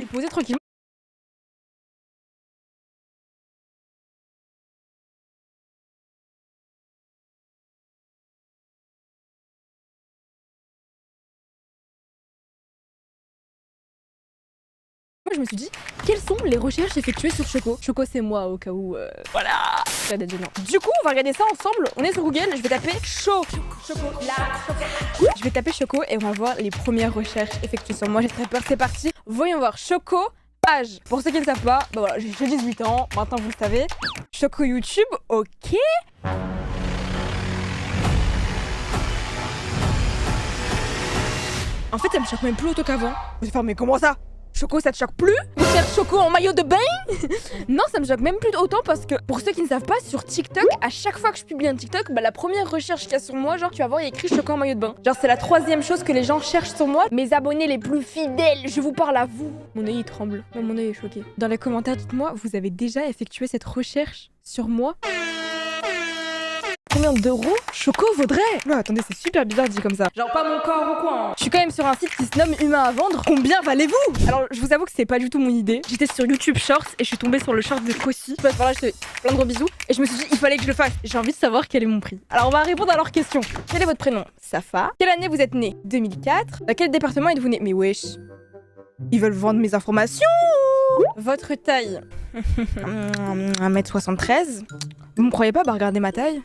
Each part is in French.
poser tranquillement. Moi je me suis dit, quelles sont les recherches effectuées sur Choco? Choco c'est moi au cas où, voilà. Ça va être gênant. Du coup on va regarder ça ensemble, on est sur Google, je vais taper Je vais taper Choco et on va voir les premières recherches effectuées sur moi, j'ai très peur, c'est parti. Voyons voir, Choco, âge. Pour ceux qui ne savent pas, bah voilà, j'ai 18 ans, maintenant vous le savez. Choco YouTube, ok. En fait ça me choque même plus autant qu'avant. Vous allez faire mais comment ça? Choco, ça te choque plus? Vous cherchez Choco en maillot de bain? Non, ça me choque même plus autant parce que pour ceux qui ne savent pas, sur TikTok, à chaque fois que je publie un TikTok, bah la première recherche qu'il y a sur moi, genre tu vas voir, il y a écrit Choco en maillot de bain. Genre c'est la 3e chose que les gens cherchent sur moi. Mes abonnés les plus fidèles, je vous parle à vous. Mon œil il tremble, non, mon œil est choqué. Dans les commentaires, dites-moi, vous avez déjà effectué cette recherche sur moi? Combien d'euros Choco vaudrait? Non, attendez, c'est super bizarre dit comme ça. Genre pas mon corps ou quoi hein. Je suis quand même sur un site qui se nomme Humain à vendre. Combien valez-vous? Alors, je vous avoue que c'est pas du tout mon idée. J'étais sur YouTube Shorts et je suis tombée sur le short de Kossi. Voilà, je te fais plein de gros bisous. Et je me suis dit, il fallait que je le fasse. J'ai envie de savoir quel est mon prix. Alors, on va répondre à leurs questions. Quel est votre prénom? Safa. Quelle année vous êtes né? 2004. Dans quel département êtes-vous né? Mais wesh. Ils veulent vendre mes informations. Votre taille? 1m73. Vous me croyez pas? Bah regardez ma taille.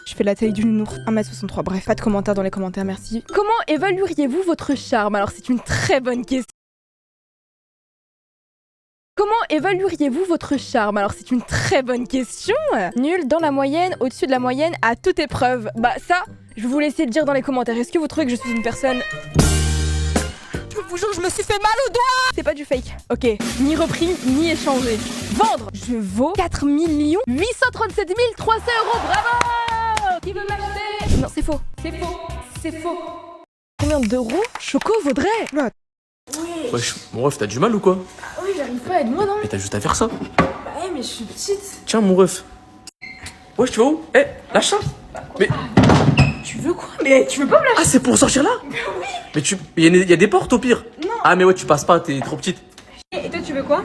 Je fais la taille d'une nour, 1m63. Bref, pas de commentaires dans les commentaires, merci. Comment évalueriez-vous votre charme? Alors c'est une très bonne question. Comment évalueriez-vous votre charme? Alors c'est une très bonne question. Nul, dans la moyenne, au-dessus de la moyenne, à toute épreuve. Bah ça, je vais vous laisser le dire dans les commentaires. Est-ce que vous trouvez que je suis une personne... Je vous jure, je me suis fait mal au doigt. C'est pas du fake. Ok, ni repris, ni échangé. Vendre. Je vaux 4 837 300 €. Bravo. Qui veut m'acheter? Non, c'est faux. C'est faux. C'est faux. Combien d'euros Choco vaudrait? Là. Wesh, mon ref, t'as du mal ou quoi? Ah oui, j'arrive pas, aide-moi non? Mais t'as juste à faire ça. Bah ouais, mais je suis petite. Tiens, mon ref. Wesh, tu vas où? Eh, lâche ça. Mais... Tu veux quoi? Mais tu veux pas me lâcher? Ah, c'est pour sortir là? Mais oui. Mais il y a des portes au pire. Non. Ah, mais ouais, tu passes pas, t'es trop petite. Et toi, tu veux quoi?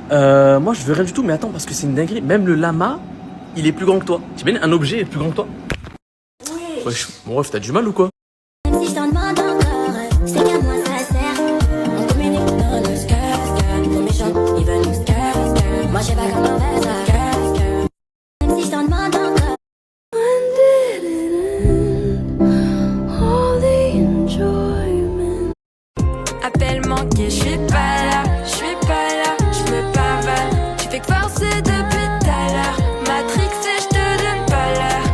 Moi, je veux rien du tout, mais attends, parce que c'est une dinguerie. Même le lama, il est plus grand que toi. T'imagines, un objet est plus grand que toi? Ouais. Wesh, mon ref, t'as du mal ou quoi? Même si je t'en demande encore, c'est qu'à moi ça sert. On communique dans nos cœurs, les méchants, ils veulent nous cœurs. Moi j'ai pas comme mauvaise cœur. Même si je t'en demande encore. Appel manqué, je suis pas là, je me pavane. Tu fais que forcer depuis tout à l'heure. Matrixé, je te donne pas l'heure.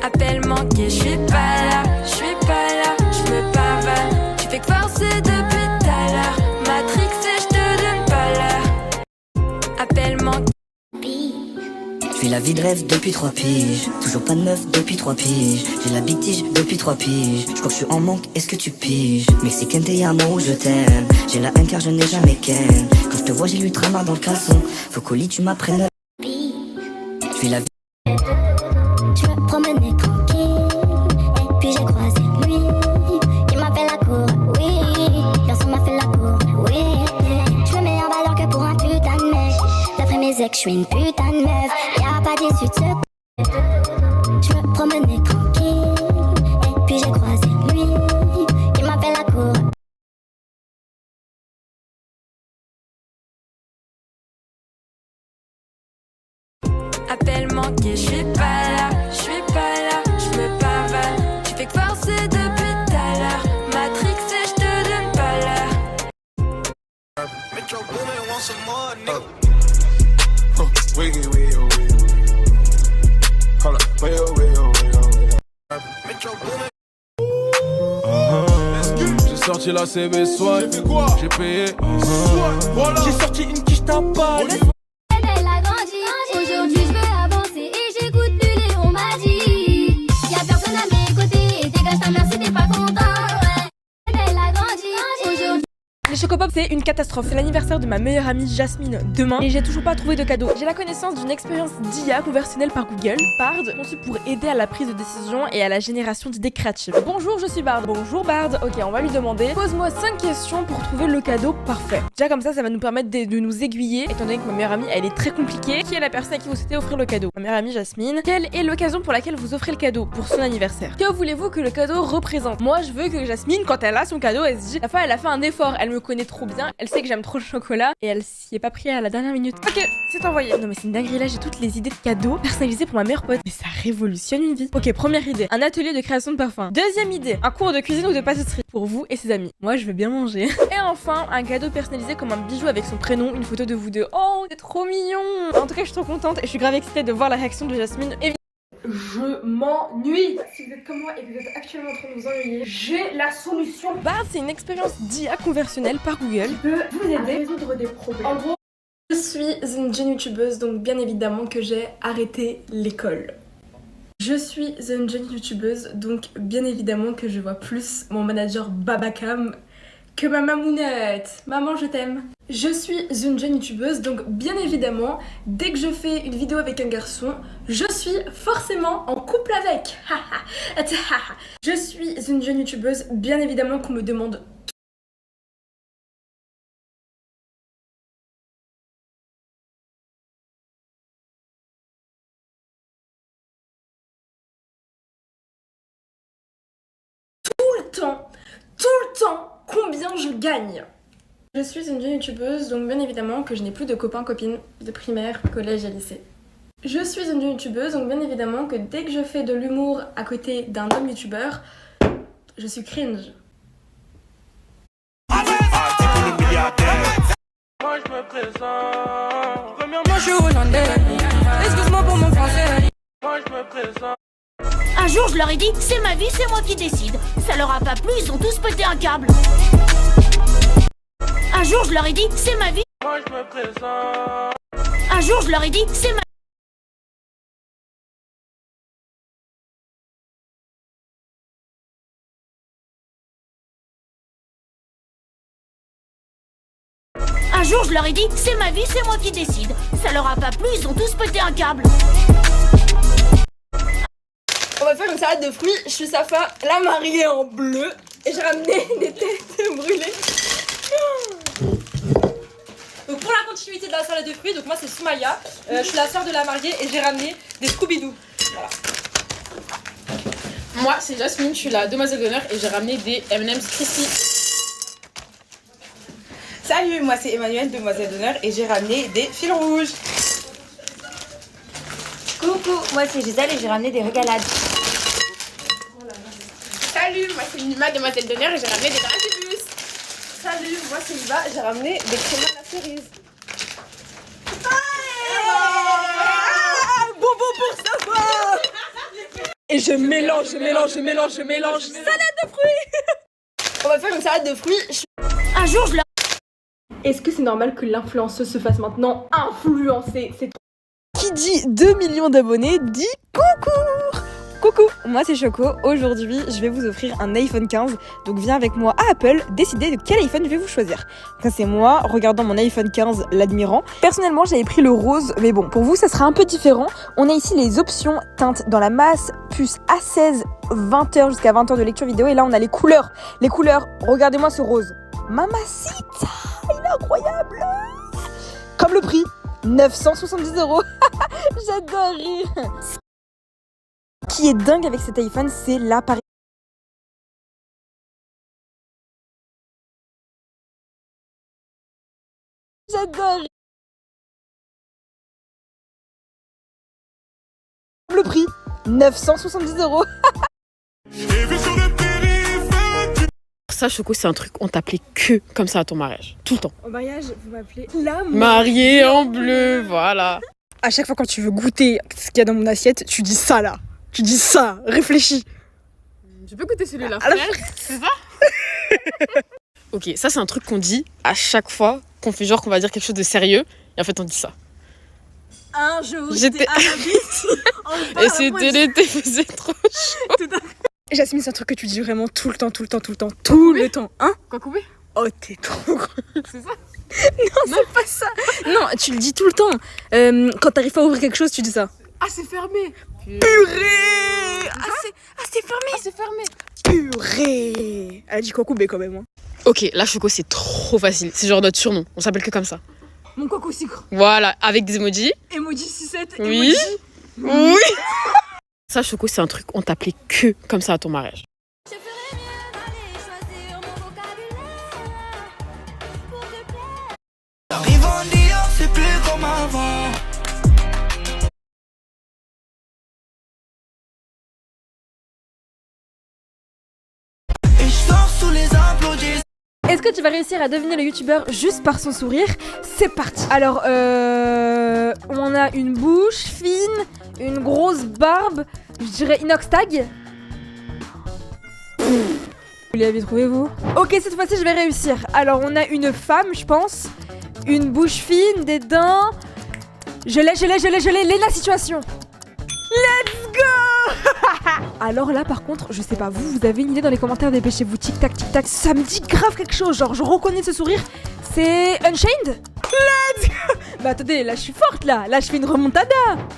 Appel manqué, je suis pas là, je me pavane. Tu fais que forcer depuis tout à l'heure. Matrixé, je te donne pas l'heure. Appel manqué. Je vis la vie de rêve depuis 3 piges. Toujours pas de meuf depuis 3 piges. J'ai la big tige depuis 3 piges. Je crois que je suis en manque, est-ce que tu piges? Mexicaine t'es amour, je t'aime. J'ai la haine car je n'ai jamais ken. Quand je te vois j'ai l'ultramar dans le caleçon. Faut qu'au lit tu m'apprennes. Je vis la vie. Je me promenais tranquille, et puis j'ai croisé lui. Il m'a fait la cour, oui. Garçon m'a fait la cour, oui. Je me mets en valeur que pour un putain de mec. D'après mes ex, je suis une putain de meuf. Y'a pas 18 secondes. Je me promenais tranquille, et puis j'ai croisé lui. Il m'a fait la cour. Appel manqué, je suis pas là, je me pavane. Tu fais que forcer depuis tout à l'heure. Matrixé, je te donne pas l'heure. J'ai sorti la CB soit, j'ai payé. J'ai sorti une quiche tapale. Elle a grandi, aujourd'hui je veux avancer et j'écoute plus les on m'a dit. Y'a personne à mes côtés. cache ta mère si t'es pas content. Ouais. Elle a grandi aujourd'hui. Les Chocopop, c'est une catastrophe. C'est l'anniversaire de ma meilleure amie Jasmine demain et j'ai toujours pas trouvé de cadeau. J'ai la connaissance d'une expérience d'IA conversionnelle par Google, Bard, conçue pour aider à la prise de décision et à la génération d'idées créatives. Bonjour, je suis Bard. Bonjour Bard. Ok, on va lui demander. Pose-moi 5 questions pour trouver le cadeau parfait. Déjà comme ça va nous permettre de nous aiguiller. Étant donné que ma meilleure amie, elle est très compliquée. Qui est la personne à qui vous souhaitez offrir le cadeau? Ma meilleure amie Jasmine. Quelle est l'occasion pour laquelle vous offrez le cadeau pour son anniversaire? Que voulez-vous que le cadeau représente? Moi, je veux que Jasmine, quand elle a son cadeau, elle se dit, la fois, elle a fait un effort. Elle me connaît trop bien, elle sait que j'aime trop le chocolat et elle s'y est pas pris à la dernière minute. Ok, c'est envoyé. Non mais c'est une dinguerie, là j'ai toutes les idées de cadeaux personnalisés pour ma meilleure pote. Mais ça révolutionne une vie. Ok, première idée, un atelier de création de parfum. Deuxième idée, un cours de cuisine ou de pâtisserie pour vous et ses amis. Moi je veux bien manger. Et enfin, un cadeau personnalisé comme un bijou avec son prénom, une photo de vous deux. Oh, c'est trop mignon. En tout cas, je suis trop contente et je suis grave excitée de voir la réaction de Jasmine. Je m'ennuie. Si vous êtes comme moi et que vous êtes actuellement en train de vous ennuyer, j'ai la solution. Bard, c'est une expérience d'IA conversionnelle par Google qui peut vous aider à résoudre des problèmes. En gros, je suis une jeune youtubeuse, donc bien évidemment que j'ai arrêté l'école. Je suis une jeune youtubeuse, donc bien évidemment que je vois plus mon manager Babacam que ma mamounette. Maman, je t'aime. Je suis une jeune youtubeuse, donc bien évidemment, dès que je fais une vidéo avec un garçon, je suis forcément en couple avec. Je suis une jeune youtubeuse, bien évidemment qu'on me demande tout le temps combien je gagne. Je suis une jeune youtubeuse, donc bien évidemment que je n'ai plus de copains-copines de primaire, collège et lycée. Je suis une jeune youtubeuse, donc bien évidemment que dès que je fais de l'humour à côté d'un homme youtubeur, je suis cringe. Moi je me présente. Premièrement, je suis hollandais. Excuse-moi pour mon français. Moi je me présente. Un jour, je leur ai dit, c'est ma vie, c'est moi qui décide. Ça leur a pas plu, ils ont tous pété un câble. Un jour, je leur ai dit, c'est ma vie. Moi je me présente. Un jour, je leur ai dit, c'est ma Un jour, je leur ai dit, c'est ma vie, c'est moi qui décide. Ça leur a pas plu, ils ont tous pété un câble. On va faire une salade de fruits. Je suis Safa, la mariée en bleu. Et j'ai ramené des têtes brûlées. Donc pour la continuité de la salade de fruits, donc moi c'est Soumaya. Je suis la soeur de la mariée et j'ai ramené des Scooby-Doo. Voilà. Moi c'est Jasmine, je suis la demoiselle d'honneur et j'ai ramené des M&M's Crispy. Salut, moi c'est Emmanuelle, demoiselle d'honneur et j'ai ramené des fils rouges. Coucou, moi c'est Gisèle et j'ai ramené des régalades. Salut, moi c'est Nima, demoiselle d'honneur et j'ai ramené des dragibus. Salut, moi c'est Iva, j'ai ramené des créments à la cerise. Bonbon pour Safa. Et je mélange. Salade de fruits. On va faire une salade de fruits. Un jour, je leur... Est-ce que c'est normal que l'influenceuse se fasse maintenant influencer? C'est qui dit 2 millions d'abonnés dit concours. Coucou, moi c'est Choco. Aujourd'hui, je vais vous offrir un iPhone 15. Donc viens avec moi à Apple, décider de quel iPhone je vais vous choisir. Ça c'est moi, regardant mon iPhone 15, l'admirant. Personnellement, j'avais pris le rose, mais bon, pour vous, ça sera un peu différent. On a ici les options teintes dans la masse, puce A16, 20h jusqu'à 20h de lecture vidéo. Et là, on a les couleurs. Les couleurs, regardez-moi ce rose. Mamacita, il est incroyable. Comme le prix, 970 €. J'adore rire. Ce qui est dingue avec cet iPhone, c'est l'appareil. J'adore. Le prix, 970 €. Ça, Choco, c'est un truc, on t'appelait que comme ça à ton mariage, tout le temps. Au mariage, vous m'appelez la Mariée en bleu, voilà. À chaque fois quand tu veux goûter ce qu'il y a dans mon assiette, tu dis ça là. Tu dis ça, réfléchis. Je peux goûter celui-là, À la frère, c'est ça? Ok, ça c'est un truc qu'on dit à chaque fois qu'on fait genre qu'on va dire quelque chose de sérieux, et en fait on dit ça. Un jour, J'étais à la bite. Et c'était l'été, faisait trop chaud. Jasmine, c'est un truc que tu dis vraiment tout le temps, hein? Quoi couper? Oh, t'es trop gros. C'est ça? Non, c'est pas ça. Non, tu le dis tout le temps. Quand t'arrives pas à ouvrir quelque chose, tu dis ça. Ah, c'est fermé. Purée! C'est fermé. C'est fermé. Purée! Elle a dit Kokoubé quand même. Hein. Ok, là, Choco, c'est trop facile. C'est genre notre surnom. On s'appelle que comme ça. Mon coco sucre. Voilà, avec des emojis. Emoji 6-7. Oui. Emoji. Oui. Ça, Choco, c'est un truc, on t'appelait que comme ça à ton mariage. J'arrive en Dior, c'est plus comme avant. Et je sors sous les applaudissements. Est-ce que tu vas réussir à deviner le youtubeur juste par son sourire? C'est parti. Alors, on a une bouche fine, une grosse barbe, je dirais Inoxtag. Vous l'avez trouvé, vous? Ok, cette fois-ci, je vais réussir. Alors, on a une femme, je pense, une bouche fine, des dents. Je l'ai, Léna Situation. Let's go. Alors là, par contre, je sais pas, vous avez une idée dans les commentaires, dépêchez-vous, tic-tac, ça me dit grave quelque chose, genre je reconnais ce sourire, c'est Unchained. Let's go. Bah attendez, là je suis forte là je fais une remontada.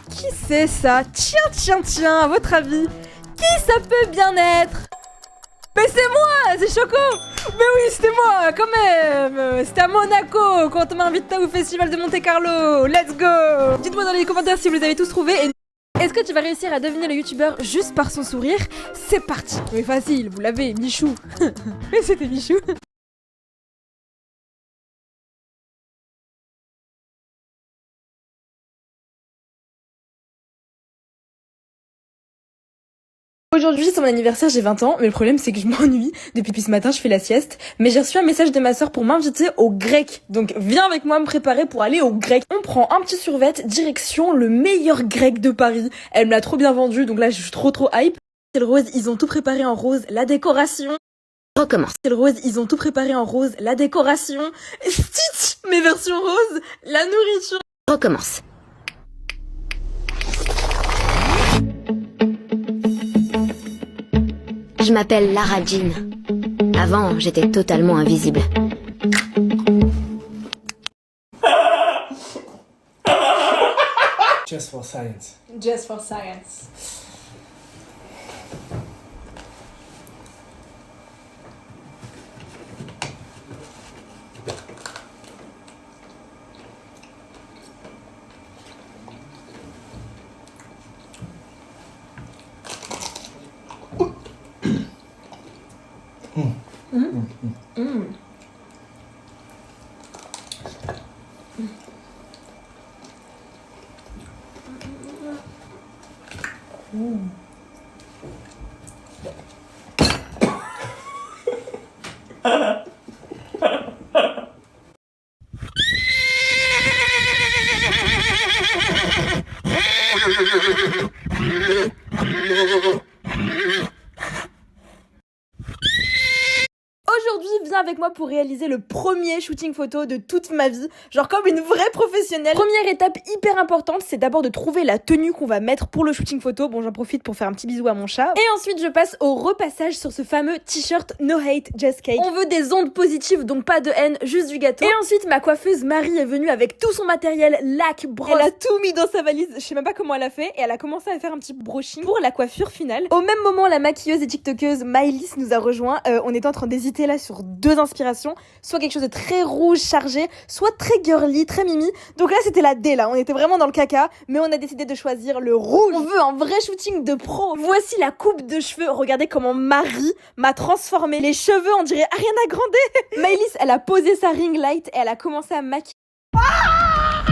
Qui c'est ça? Tiens, à votre avis, qui ça peut bien être? Mais c'est moi, c'est Choco. Mais oui, c'était moi, quand même. C'était à Monaco, quand on m'a invité au festival de Monte Carlo. Let's go. Dites-moi dans les commentaires si vous les avez tous trouvés. Et est-ce que tu vas réussir à deviner le youtubeur juste par son sourire? C'est parti. Mais facile, vous l'avez, Michou. Mais c'était Michou. Aujourd'hui c'est mon anniversaire, j'ai 20 ans, mais le problème c'est que je m'ennuie. Depuis ce matin je fais la sieste, mais j'ai reçu un message de ma soeur pour m'inviter au grec. Donc viens avec moi me préparer pour aller au grec. On prend un petit survêt, direction le meilleur grec de Paris. Elle me l'a trop bien vendu, donc là je suis trop hype. C'est le rose, ils ont tout préparé en rose, la décoration. Recommence. C'est le rose, ils ont tout préparé en rose, la décoration. Stitch, mes versions roses, la nourriture. Recommence. Je m'appelle Lara Jean. Avant, j'étais totalement invisible. Just for science. Just for science. Aujourd'hui, viens avec moi pour réaliser le premier shooting photo de toute ma vie, genre comme une vraie professionnelle. Première étape hyper importante, c'est d'abord de trouver la tenue qu'on va mettre pour le shooting photo. Bon, j'en profite pour faire un petit bisou à mon chat. Et ensuite, je passe au repassage sur ce fameux t-shirt No Hate, Just Cake. On veut des ondes positives, donc pas de haine, juste du gâteau. Et ensuite, ma coiffeuse Marie est venue avec tout son matériel, lac, brosse. Elle a tout mis dans sa valise, je sais même pas comment elle a fait, et elle a commencé à faire un petit brushing pour la coiffure finale. Au même moment, la maquilleuse et tiktokeuse Maëlys nous a rejoint. On était en train d'hésiter là sur deux inspirations, soit quelque chose de très rouge chargé, soit très girly, très mimi. Donc là c'était la D là, on était vraiment dans le caca, mais on a décidé de choisir le rouge. On veut un vrai shooting de pro. Voici la coupe de cheveux, regardez comment Marie m'a transformé. Les cheveux on dirait Ariana Grande. Maëlys elle a posé sa ring light et elle a commencé à maquiller. Ah,